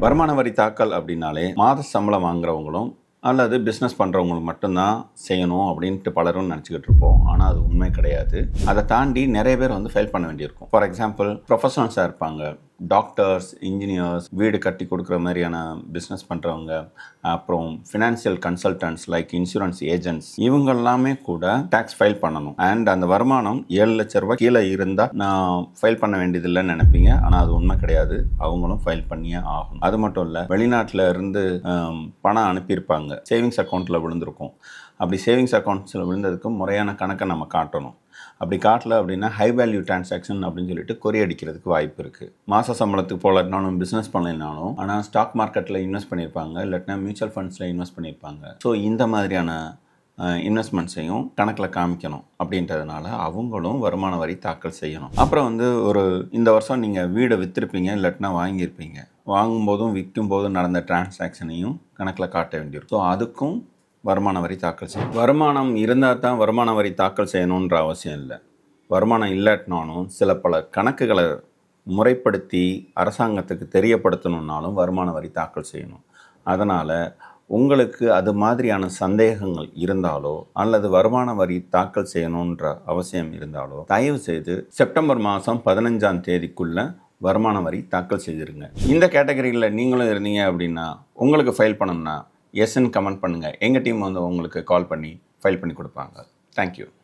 வருமான வரி தாக்கல் அப்படின்னாலே மாத சம்பளம் வாங்குறவங்களும் அல்லது பிஸ்னஸ் பண்ணுறவங்களுக்கு மட்டும்தான் செய்யணும் அப்படின்ட்டு பலரும் நினச்சிக்கிட்டு இருப்போம். ஆனால் அது உண்மை கிடையாது. அதை தாண்டி நிறைய பேர் ஃபைல் பண்ண வேண்டியிருக்கும். ஃபார் எக்ஸாம்பிள் ப்ரொஃபஷனல்ஸாக இருப்பாங்க, டாக்டர்ஸ், இன்ஜினியர்ஸ், வீடு கட்டி கொடுக்குற மாதிரியான பிஸ்னஸ் பண்ணுறவங்க, அப்புறம் financial consultants like insurance agents, இவங்க எல்லாமே கூட டேக்ஸ் ஃபைல் பண்ணணும். அண்ட் அந்த வருமானம் 7 லட்ச ரூபாய் கீழே இருந்தால் நான் ஃபைல் பண்ண வேண்டியதில்லைன்னு நினைப்பீங்க. ஆனால் அது உண்மை கிடையாது. அவங்களும் ஃபைல் பண்ணியே ஆகணும். அது மட்டும் இல்லை, வெளிநாட்டில் இருந்து பணம் அனுப்பியிருப்பாங்க, சேவிங்ஸ் அக்கௌண்ட்டில் விழுந்திருக்கும். அப்படி சேவிங்ஸ் அக்கௌண்ட்ஸில் விழுந்ததுக்கு முறையான கணக்கை நம்ம காட்டணும். அப்படி காட்டல அப்படின்னா ஹை வேல்யூ டிரான்சாக்ஷன் அப்படின்னு சொல்லிட்டு கொறி அடிக்கிறதுக்கு வாய்ப்பு இருக்குது. மாத சம்பளத்துக்கு போகலனாலும், பிஸ்னஸ் பண்ணலைனாலும், ஆனால் ஸ்டாக் மார்க்கெட்டில் இன்வெஸ்ட் பண்ணியிருப்பாங்க, இல்லாட்டினா மியூச்சுவல் ஃபண்ட்ஸில் இன்வெஸ்ட் பண்ணியிருப்பாங்க. ஸோ இந்த மாதிரியான இன்வெஸ்ட்மெண்ட்ஸையும் கணக்கில் காமிக்கணும். அப்படின்றதுனால அவங்களும் வருமான வரி தாக்கல் செய்யணும். அப்புறம் இந்த வருஷம் நீங்கள் வீடை விற்றுருப்பீங்க, இல்லாட்டினா வாங்கியிருப்பீங்க. வாங்கும்போதும் விற்கும் போதும் நடந்த டிரான்சாக்ஷனையும் கணக்கில் காட்ட வேண்டியிருக்கும். ஸோ அதுக்கும் வருமான வரி தாக்கல் செய்யணும். வருமானம் இருந்தால் தான் வருமான வரி தாக்கல் செய்யணுன்ற அவசியம் இல்லை. வருமானம் இல்லாட்டினாலும் பல கணக்குகளை முறைப்படுத்தி அரசாங்கத்துக்கு தெரியப்படுத்தணுன்னாலும் வருமான வரி தாக்கல் செய்யணும். அதனால் உங்களுக்கு அது மாதிரியான சந்தேகங்கள் இருந்தாலோ அல்லது வருமான வரி தாக்கல் செய்யணுன்ற அவசியம் இருந்தாலோ தயவு செய்து செப்டம்பர் மாதம் 15ஆம் தேதிக்குள்ளே வருமான வரி தாக்கல் செய்திருங்க. இந்த கேட்டகரியில் நீங்களும் இருந்தீங்க அப்படின்னா உங்களுக்கு ஃபைல் பண்ணணும்னா எஸ்ன்னு கமெண்ட் பண்ணுங்கள். எங்கள் டீம் உங்களுக்கு கால் பண்ணி ஃபைல் பண்ணி கொடுப்பாங்க. தேங்க்யூ.